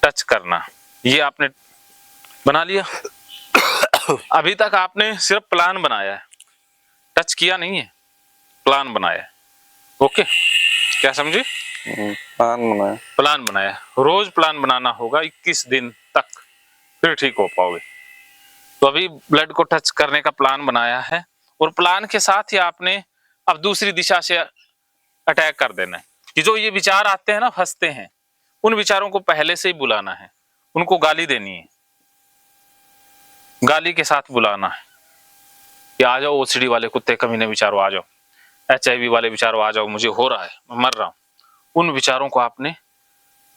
टच करना, ये आपने बना लिया। अभी तक आपने सिर्फ प्लान बनाया है, टच किया नहीं है, प्लान बनाया है। ओके, क्या समझे? प्लान बनाया। रोज प्लान बनाना होगा 21 दिन तक, फिर ठीक हो पाओगे। तो अभी ब्लड को टच करने का प्लान बनाया है और प्लान के साथ ही आपने अब दूसरी दिशा से अटैक कर देना है। कि जो ये विचार आते हैं ना, फंसते हैं, उन विचारों को पहले से ही बुलाना है, उनको गाली देनी है, गाली के साथ बुलाना है कि आ जाओ ओसीडी वाले कुत्ते कमीने विचारों, आ जाओ एचआईवी वाले विचारों, आ जाओ, मुझे हो रहा है, मैं मर रहा हूं। उन विचारों को आपने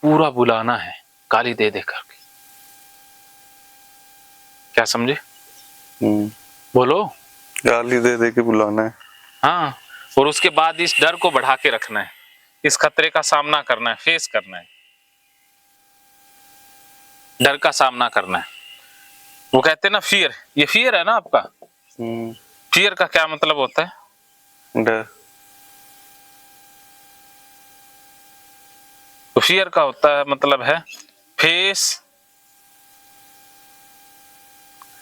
पूरा बुलाना है, गाली दे दे करके। क्या समझे? बोलो। गाली दे दे के बुलाना है। हाँ, और उसके बाद इस डर को बढ़ा के रखना है, इस खतरे का सामना करना है, फेस करना है, डर का सामना करना है। वो कहते हैं ना फियर, ये फियर है ना आपका। फियर का क्या मतलब होता है? डर। तो फियर का होता है मतलब है फेस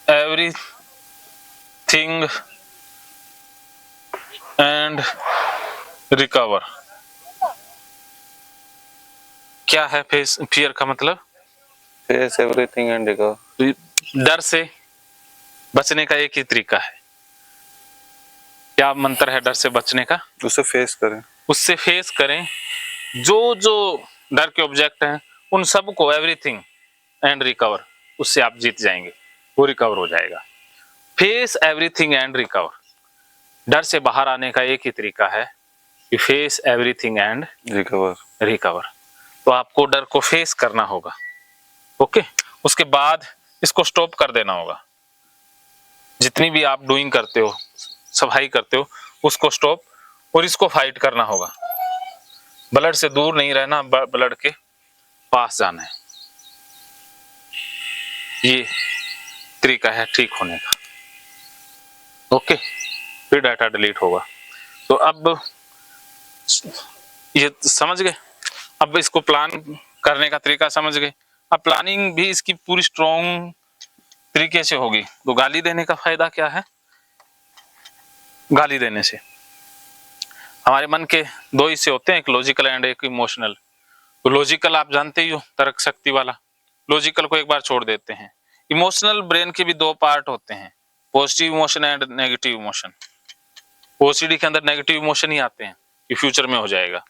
एवरीथिंग एंड रिकवर। क्या है फेस फियर का मतलब? Face everything and recover. डर से बचने का एक ही तरीका है। क्या मंत्र है डर से बचने का? उसे फेस करें। उससे फेस करें। जो जो डर के ऑब्जेक्ट हैं उन सब को एवरीथिंग एंड रिकवर, उससे आप जीत जाएंगे, वो रिकवर हो जाएगा। Face everything and recover. डर से बाहर आने का एक ही तरीका है कि फेस एवरीथिंग एंड रिकवर। तो आपको डर को फेस करना होगा। ओके, उसके बाद इसको स्टॉप कर देना होगा। जितनी भी आप डूइंग करते हो, सफाई करते हो, उसको स्टॉप, और इसको फाइट करना होगा। ब्लड से दूर नहीं रहना, ब्लड के पास जाना है। ये तरीका है ठीक होने का। ओके, फिर डाटा डिलीट होगा। तो अब ये समझ गए। अब इसको प्लान करने का तरीका समझ गए। अब प्लानिंग भी इसकी पूरी स्ट्रॉन्ग तरीके से होगी। तो गाली देने का फायदा क्या है? गाली देने से हमारे मन के दो हिस्से होते हैं, एक लॉजिकल एंड एक इमोशनल। तो लॉजिकल आप जानते ही हो, तर्क शक्ति वाला, लॉजिकल को एक बार छोड़ देते हैं। इमोशनल ब्रेन के भी दो पार्ट होते हैं, positive emotion and negative emotion. OCD के अंदर नेगेटिव इमोशन ही आते हैं कि फ्यूचर में हो जाएगा।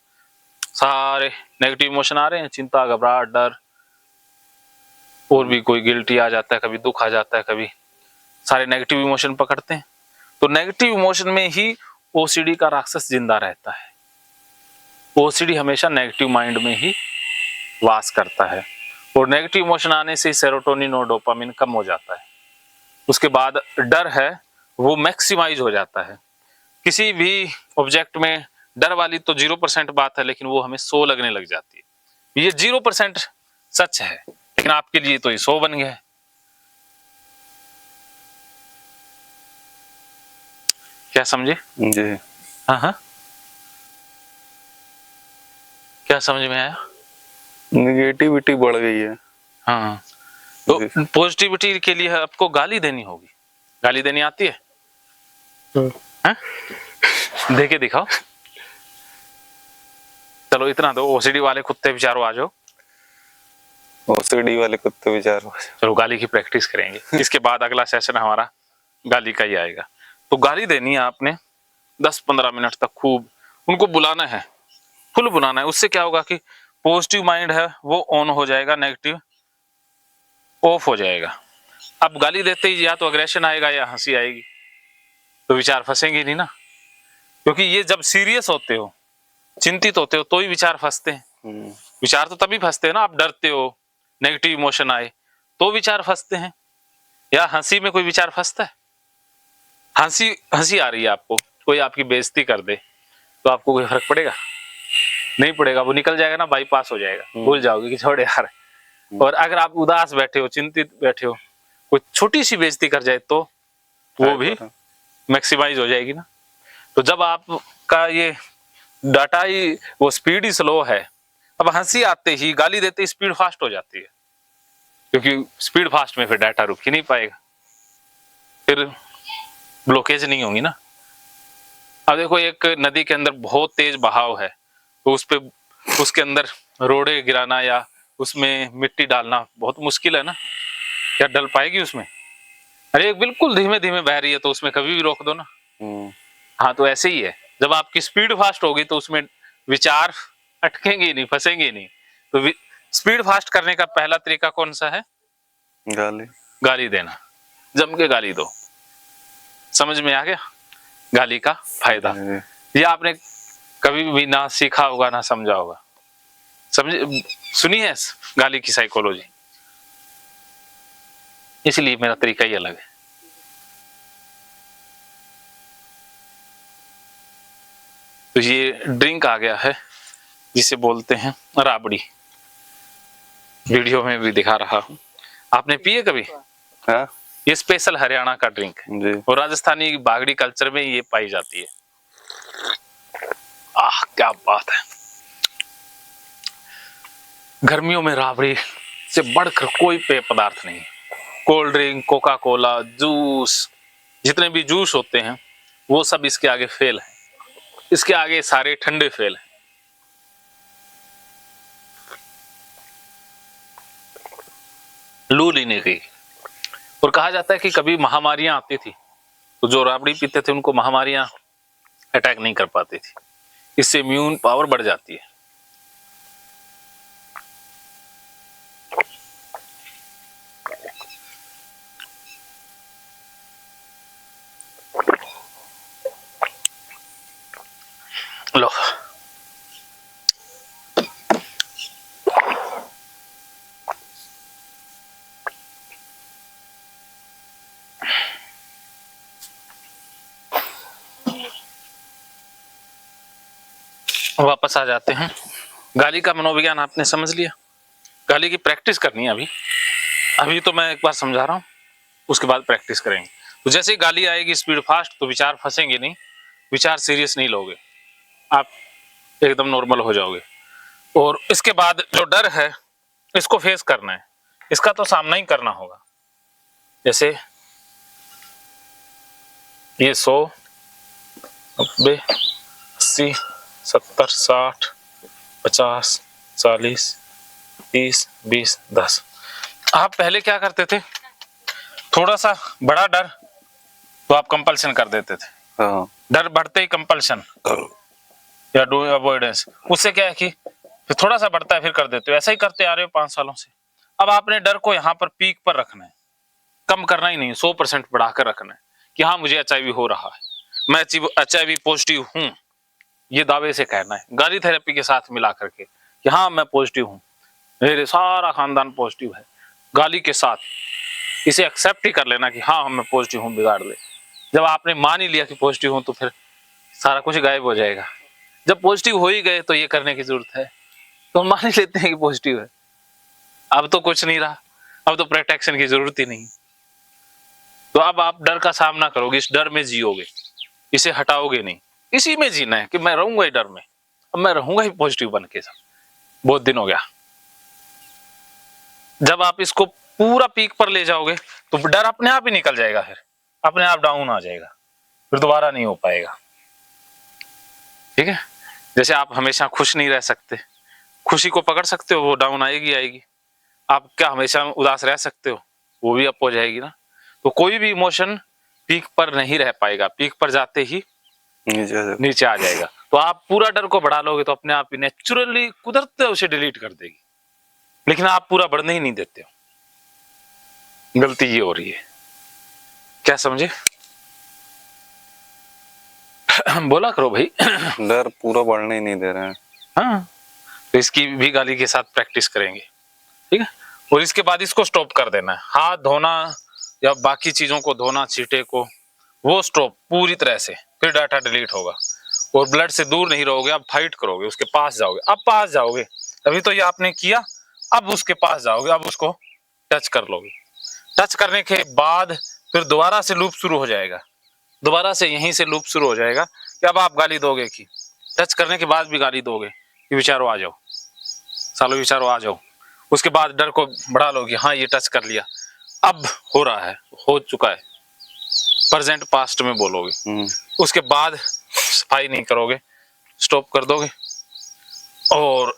सारे नेगेटिव इमोशन आ रहे हैं, चिंता, घबराहट, डर, और भी कोई गिल्टी आ जाता है, कभी दुख आ जाता है, कभी सारे नेगेटिव इमोशन पकड़ते हैं। तो नेगेटिव इमोशन में ही ओसीडी का राक्षस जिंदा रहता है। ओसीडी हमेशा नेगेटिव माइंड में ही वास करता है, और नेगेटिव इमोशन आने से सेरोटोनिन और डोपामिन कम हो जाता है। उसके बाद डर है वो मैक्सिमाइज हो जाता है। किसी भी ऑब्जेक्ट में डर वाली तो 0% बात है, लेकिन वो हमें 100 लगने लग जाती है। ये 0% सच है, लेकिन आपके लिए तो ये 100 बन गया है। क्या समझे? जी। हाँ हाँ, क्या समझ में आया? निगेटिविटी बढ़ गई है। हाँ, तो पॉजिटिविटी के लिए आपको गाली देनी होगी। गाली देनी आती है? हाँ? दे के दिखाओ। चलो इतना दो, ओसीडी वाले कुत्ते बेचारो आ जाओ। ओसीडी वाले कुत्ते बेचारो। चलो गाली की प्रैक्टिस करेंगे, इसके बाद अगला सेशन हमारा गाली का ही आएगा। तो गाली देनी है आपने 10-15 मिनट तक, खूब उनको बुलाना है, फुल बुलाना है। उससे क्या होगा कि पॉजिटिव माइंड है वो ऑन हो जाएगा, नेगेटिव ऑफ हो जाएगा। अब गाली देते ही या तो अग्रेशन आएगा या हंसी आएगी, तो विचार फंसेंगे नहीं ना। क्योंकि ये जब सीरियस होते हो, चिंतित होते हो, तो ही विचार फंसते हैं। विचार तो तभी फंसते हैं ना, आप डरते हो, नेगेटिव इमोशन आए तो विचार फंसते हैं। या हंसी में कोई विचार फंसता है? हंसी आ रही है आपको, कोई आपकी बेइज्जती कर दे तो आपको कोई फर्क पड़ेगा? नहीं पड़ेगा, वो निकल जाएगा ना, बाईपास हो जाएगा, भूल जाओगे कि छोड़ यार। और अगर आप उदास बैठे हो, चिंतित बैठे हो, कोई छोटी सी बेइज्जती कर जाए तो वो भी मैक्सिमाइज हो जाएगी ना। तो जब आपका ये डाटा ही, वो स्पीड ही स्लो है, अब हंसी आते ही, गाली देते ही स्पीड फास्ट हो जाती है, क्योंकि स्पीड फास्ट में फिर डाटा रुक ही नहीं पाएगा, फिर ब्लॉकेज नहीं होगी ना। अब देखो एक नदी के अंदर बहुत तेज बहाव है, तो उस पे, उसके अंदर रोड़े गिराना या उसमें मिट्टी डालना बहुत मुश्किल है ना। क्या डल पाएगी उसमें? अरे बिल्कुल धीमे धीमे बह रही है, तो उसमें कभी भी रोक दो ना। हाँ, तो ऐसे ही है, जब आपकी स्पीड फास्ट होगी तो उसमें विचार अटकेंगे ही नहीं, फंसेंगे ही नहीं। तो स्पीड फास्ट करने का पहला तरीका कौन सा है? गाली देना। जम के गाली दो। समझ में आ गया गाली का फायदा? ये आपने कभी भी ना सीखा होगा, ना समझा होगा। समझ, सुनी है गाली की साइकोलॉजी, इसलिए मेरा तरीका ही अलग है। तो ये ड्रिंक आ गया है जिसे बोलते हैं राबड़ी, वीडियो में भी दिखा रहा हूं। आपने पिए कभी? हाँ? ये स्पेशल हरियाणा का ड्रिंक है, और राजस्थानी बागड़ी कल्चर में ये पाई जाती है। आह क्या बात है! गर्मियों में राबड़ी से बढ़कर कोई पेय पदार्थ नहीं है। Cold drink, Coca Cola, juice, जितने भी जूस होते हैं वो सब इसके आगे फेल है। इसके आगे सारे ठंडे फेल हैं। लू लेने की, और कहा जाता है कि कभी महामारियां आती थी तो जो राबड़ी पीते थे उनको महामारियां अटैक नहीं कर पाती थी। इससे इम्यून पावर बढ़ जाती है। लो, वापस आ जाते हैं। गाली का मनोविज्ञान आपने समझ लिया। गाली की प्रैक्टिस करनी है अभी तो मैं एक बार समझा रहा हूँ, उसके बाद प्रैक्टिस करेंगे। तो जैसे ही गाली आएगी स्पीड फास्ट, तो विचार फंसेंगे नहीं, विचार सीरियस नहीं लोगे, आप एकदम नॉर्मल हो जाओगे। और इसके बाद जो डर है इसको फेस करना है, इसका तो सामना ही करना होगा। जैसे ये 100, 90, 80, 70, 60, 50, 40, 30, 20, 10। आप पहले क्या करते थे, थोड़ा सा बड़ा डर तो आप कंपल्शन कर देते थे, हाँ। डर बढ़ते ही कंपल्शन या डू अवॉइडेंस, उससे क्या है कि फिर थोड़ा सा बढ़ता है फिर कर देते हो। ऐसा ही करते आ रहे हो 5 सालों से। अब आपने डर को यहाँ पर पीक पर रखना है, कम करना ही नहीं, 100% बढ़ाकर रखना है कि हाँ मुझे HIV हो रहा है, मैं HIV पॉजिटिव हूँ, ये दावे से कहना है, गाली थेरेपी के साथ मिला करके कि हाँ मैं पॉजिटिव हूँ, मेरे सारा खानदान पॉजिटिव है, गाली के साथ इसे एक्सेप्ट ही कर लेना कि हाँ मैं पॉजिटिव हूँ, बिगाड़ दे। जब आपने मान ही लिया कि पॉजिटिव हूँ तो फिर सारा कुछ गायब हो जाएगा। जब पॉजिटिव हो ही गए तो ये करने की जरूरत है, तो हम मान ही लेते हैं कि पॉजिटिव है। अब तो कुछ नहीं रहा, अब तो प्रोटेक्शन की जरूरत ही नहीं। तो अब आप डर का सामना करोगे, इस डर में जियोगे, इसे हटाओगे नहीं, इसी में जीना है कि मैं रहूंगा ही डर में, अब मैं रहूंगा ही पॉजिटिव बन के। सब बहुत दिन हो गया। जब आप इसको पूरा पीक पर ले जाओगे तो डर अपने आप ही निकल जाएगा, फिर अपने आप डाउन आ जाएगा, फिर दोबारा नहीं हो पाएगा। ठीक है, जैसे आप हमेशा खुश नहीं रह सकते, खुशी को पकड़ सकते हो, वो डाउन आएगी आएगी। आप क्या हमेशा उदास रह सकते हो, वो भी अप हो जाएगी ना। तो कोई भी इमोशन पीक पर नहीं रह पाएगा, पीक पर जाते ही नीचे आ जाएगा। तो आप पूरा डर को बढ़ा लोगे तो अपने आप ही नेचुरली कुदरत उसे डिलीट कर देगी, लेकिन आप पूरा बढ़ने ही नहीं देते हो। गलती ये हो रही है, क्या समझे? बोला करो भाई। डर पूरा बढ़ने ही नहीं दे रहे हैं। हाँ, तो इसकी भी गाली के साथ प्रैक्टिस करेंगे, ठीक है। और इसके बाद इसको स्टॉप कर देना है, हाथ धोना या बाकी चीजों को धोना, छींटे को, वो स्टॉप पूरी तरह से, फिर डाटा डिलीट होगा। और ब्लड से दूर नहीं रहोगे, आप फाइट करोगे, उसके पास जाओगे। अब पास जाओगे, अभी तो ये आपने किया, अब उसके पास जाओगे, अब उसको टच कर लोगे। टच करने के बाद फिर दोबारा से लूप शुरू हो जाएगा, दोबारा से यहीं से लूप शुरू हो जाएगा कि अब आप गाली दोगे कि टच करने के बाद भी गाली दोगे कि विचारो आ जाओ, सालो विचारो आ जाओ। उसके बाद डर को बढ़ा लोगे, हाँ ये टच कर लिया, अब हो रहा है, हो चुका है, प्रेजेंट पास्ट में बोलोगे। उसके बाद सफाई नहीं करोगे, स्टॉप कर दोगे, और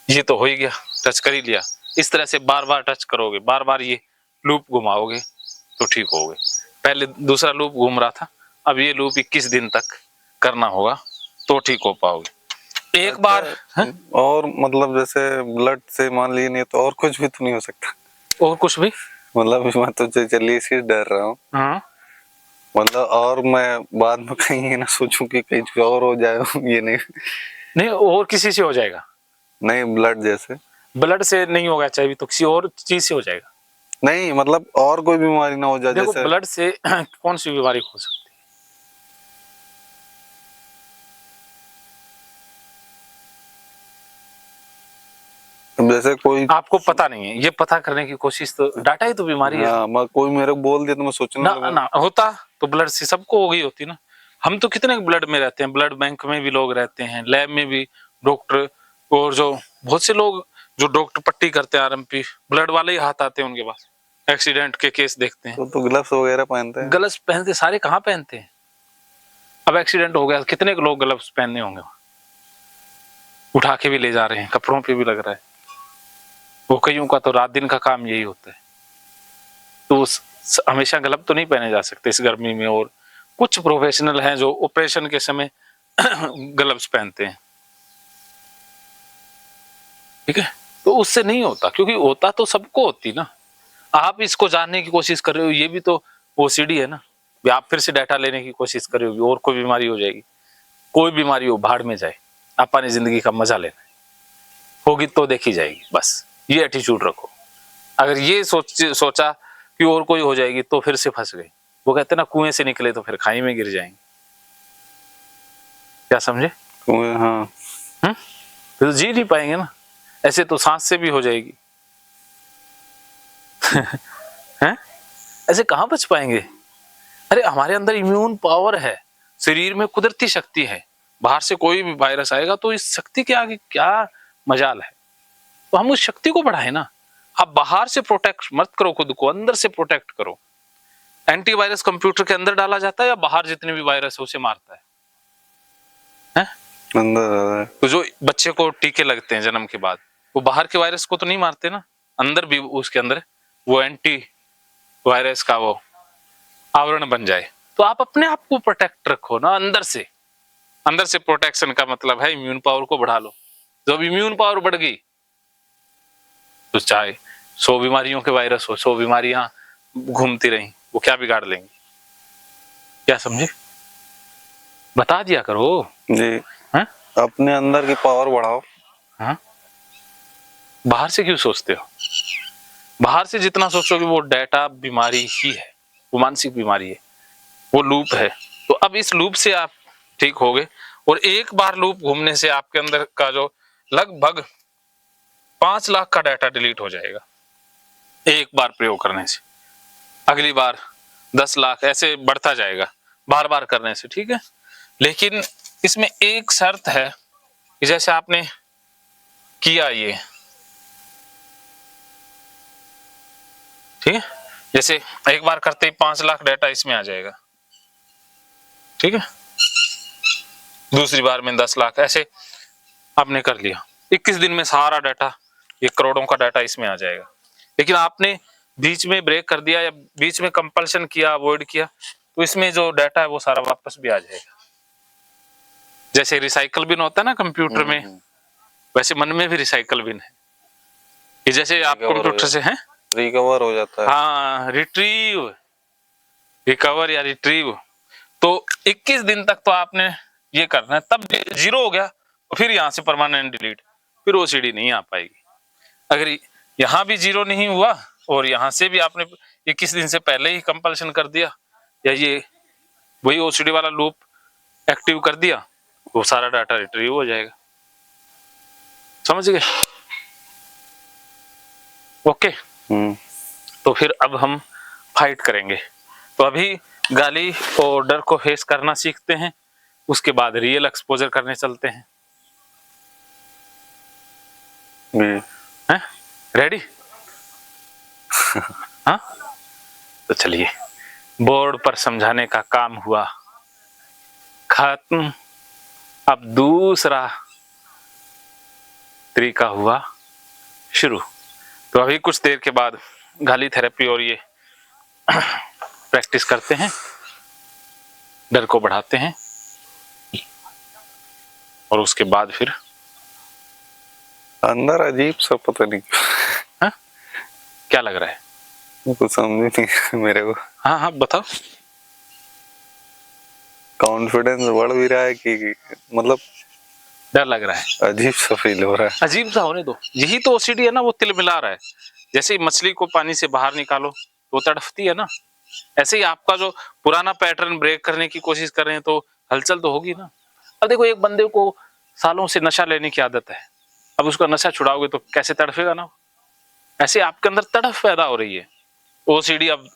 ये तो हो ही गया, टच कर ही लिया। इस तरह से बार बार टच करोगे, बार बार ये लूप घुमाओगे तो ठीक होगे। पहले दूसरा लूप घूम रहा था, अब ये लूप 21 दिन तक करना होगा तो ठीक हो पाओगे। एक बार है? और मतलब जैसे ब्लड से मान लीजिए नहीं तो और कुछ भी तो नहीं हो सकता? और कुछ भी मतलब मैं तो चलिए इसी डर रहा हूँ। हाँ, मतलब और मैं बाद में कहीं ये ना सोचूं कि कहीं और हो जाए। ये नहीं, और किसी से हो जाएगा? नहीं, ब्लड जैसे ब्लड से नहीं होगा चाहिए तो किसी और चीज से हो जाएगा। नहीं, मतलब और कोई बीमारी ना हो जाए। देखो जैसे ब्लड से कौन सी बीमारी हो सकती है, जैसे कोई आपको पता नहीं है, ये पता करने की कोशिश, तो डाटा ही तो बीमारी है। हाँ, मैं कोई मेरे को बोल दिया तो मैं सोचने ना ना होता तो ब्लड से सबको हो गई होती ना। हम तो कितने ब्लड में रहते हैं, ब्लड बैंक में भी लोग रहते हैं, लैब में भी डॉक्टर, और जो बहुत से लोग जो डॉक्टर पट्टी करते हैं RMP, ब्लड वाले ही हाथ आते हैं उनके पास, एक्सीडेंट के केस देखते हैं। तो ग्लव्स वगैरह पहनते हैं। ग्लव्स पहनते, सारे कहाँ पहनते हैं? अब एक्सीडेंट हो गया, कितने लोग ग्लव्स पहनने होंगे, उठा के भी ले जा रहे हैं, कपड़ों पे भी लग रहा है। वो कईयों का तो रात दिन का काम यही होता है। तो हमेशा ग्लव तो नहीं पहने जा सकते इस गर्मी में, और कुछ प्रोफेशनल हैं जो ऑपरेशन के समय ग्लव्स पहनते हैं, ठीक है। तो उससे नहीं होता, क्योंकि होता तो सबको होती ना। आप इसको जानने की कोशिश कर रहे हो, ये भी तो OCD है ना। आप फिर से डाटा लेने की कोशिश कर रहे हो और कोई बीमारी हो जाएगी। कोई बीमारी हो, भाड़ में जाए, अपनी जिंदगी का मजा लेना है, होगी तो देखी जाएगी, बस ये एटीट्यूड रखो। अगर ये सोचा कि और कोई हो जाएगी तो फिर से फंस गए। वो कहते ना, कुएं से निकले तो फिर खाई में गिर जाएंगे। क्या समझे? हाँ, फिर तो जी नहीं पाएंगे ना, ऐसे तो सांस से भी हो जाएगी। हैं? ऐसे कहाँ बच पाएंगे? अरे हमारे अंदर इम्यून पावर है, शरीर में कुदरती शक्ति है। बाहर से कोई भी वायरस आएगा तो इस शक्ति के आगे क्या मजाल है। तो हम उस शक्ति को बढ़ाए ना। आप बाहर से प्रोटेक्ट मत करो खुद को, अंदर से प्रोटेक्ट करो। एंटीवायरस कंप्यूटर के अंदर डाला जाता है या बाहर जितने भी वायरस है उसे मारता है? अंदर तो जो बच्चे को टीके लगते हैं जन्म के बाद, वो बाहर के वायरस को तो नहीं मारते ना, अंदर भी उसके अंदर वो एंटी वायरस का वो आवरण बन जाए। तो आप अपने आप को प्रोटेक्ट रखो ना अंदर से। अंदर से प्रोटेक्शन का मतलब है इम्यून पावर को बढ़ा लो। जब इम्यून पावर बढ़ गई तो चाहे 100 बीमारियों के वायरस हो, 100 बीमारियां घूमती रही, वो क्या बिगाड़ लेंगी? क्या समझे? बता दिया करो जी। हैं? अपने अंदर की पावर बढ़ाओ। हाँ? बाहर से क्यों सोचते हो? बाहर से जितना सोचोगे वो डाटा बीमारी ही है, वो मानसिक बीमारी है, वो लूप है। तो अब इस लूप से आप ठीक हो गए, और एक बार लूप घूमने से आपके अंदर का जो लगभग 5 लाख का डाटा डिलीट हो जाएगा एक बार प्रयोग करने से। अगली बार 10 लाख, ऐसे बढ़ता जाएगा बार बार करने से, ठीक है। लेकिन इसमें एक शर्त है कि जैसे आपने किया ये, ठीक है, जैसे एक बार करते ही 5 लाख डाटा इसमें आ जाएगा, ठीक है। दूसरी बार में 10 लाख, ऐसे आपने कर लिया, 21 दिन में सारा डाटा, ये करोड़ों का डाटा इसमें आ जाएगा। लेकिन आपने बीच में ब्रेक कर दिया या बीच में कंपल्शन किया, अवॉइड किया, तो इसमें जो डाटा है वो सारा वापस भी आ जाएगा। जैसे रिसाइकल बिन होता है ना कंप्यूटर में, वैसे मन में भी रिसाइकल बिन है कि जैसे आप कंप्यूटर से हैं रिकवर हो जाता है। हाँ, रिकवर या रिट्रीव। तो 21 दिन तक तो आपने ये करना है, तब जीरो हो गया तो फिर यहाँ से परमानेंट डिलीट, फिर वो सीडी नहीं आ पाएगी। अगर यहाँ भी जीरो नहीं हुआ और यहाँ से भी आपने 21 दिन से पहले ही कंपल्शन कर दिया या ये वही ओसीडी वाला लूप एक्टिव कर दिया, वो सारा डाटा रिट्रीव हो जाएगा। समझ गए? ओके। तो फिर अब हम फाइट करेंगे। तो अभी गाली और डर को फेस करना सीखते हैं, उसके बाद रियल एक्सपोजर करने चलते हैं। हैं? रेडी? हाँ, तो चलिए, बोर्ड पर समझाने का काम हुआ खत्म। अब दूसरा तरीका हुआ शुरू। तो अभी कुछ देर के बाद गाली थेरेपी और ये प्रैक्टिस करते हैं, डर को बढ़ाते हैं, और उसके बाद फिर अंदर अजीब सा पता नहीं हाँ? क्या लग रहा है? कुछ समझ नहीं मेरे को। हाँ हाँ बताओ। कॉन्फिडेंस बढ़ भी रहा है कि मतलब डर लग रहा है, अजीब सा फील हो रहा है। अजीब सा होने दो, यही तो ओसीडी है ना, वो तिल मिला रहा है। जैसे ही मछली को पानी से बाहर निकालो वो तड़फती है ना, ऐसे ही आपका जो पुराना पैटर्न ब्रेक करने की कोशिश कर रहे हैं तो हलचल तो होगी ना। अब देखो, एक बंदे को सालों से नशा लेने की आदत है, अब उसका नशा छुड़ाओगे तो कैसे तड़फेगा ना। ऐसे आपके अंदर तड़फ पैदा हो रही है। ओसीडी अब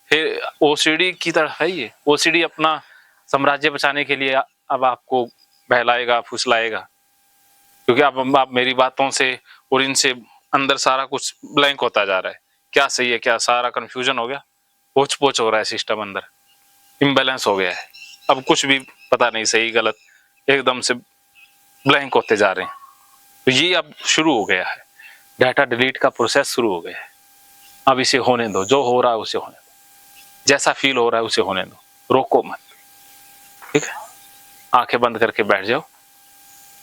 फिर ओसीडी की तरफ है ये। ओसीडी अपना साम्राज्य बचाने के लिए अब आपको बहलाएगा, फुसलाएगा, क्योंकि आप मेरी बातों से और इनसे अंदर सारा कुछ ब्लैंक होता जा रहा है। क्या सही है क्या, सारा कंफ्यूजन हो गया, पोच पोच हो रहा है सिस्टम, अंदर इम्बैलेंस हो गया है। अब कुछ भी पता नहीं सही गलत, एकदम से ब्लैंक होते जा रहे हैं। तो ये अब शुरू हो गया है, डाटा डिलीट का प्रोसेस शुरू हो गया है। अब इसे होने दो, जो हो रहा है उसे होने दो, जैसा फील हो रहा है उसे होने दो, रोको मत, ठीक है। आंखें बंद करके बैठ जाओ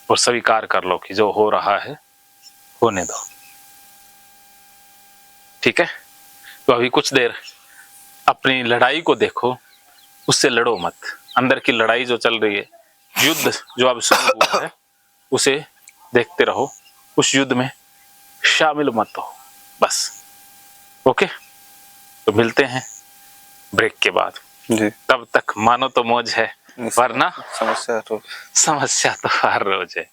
और स्वीकार कर लो कि जो हो रहा है होने दो, ठीक है। तो अभी कुछ देर अपनी लड़ाई को देखो, उससे लड़ो मत। अंदर की लड़ाई जो चल रही है, युद्ध जो अब शुरू हुआ है, उसे देखते रहो, उस युद्ध में शामिल मत हो, बस। ओके, तो मिलते हैं ब्रेक के बाद जी। तब तक मानो तो मौज है, वरना समस्या तो हर रोज है।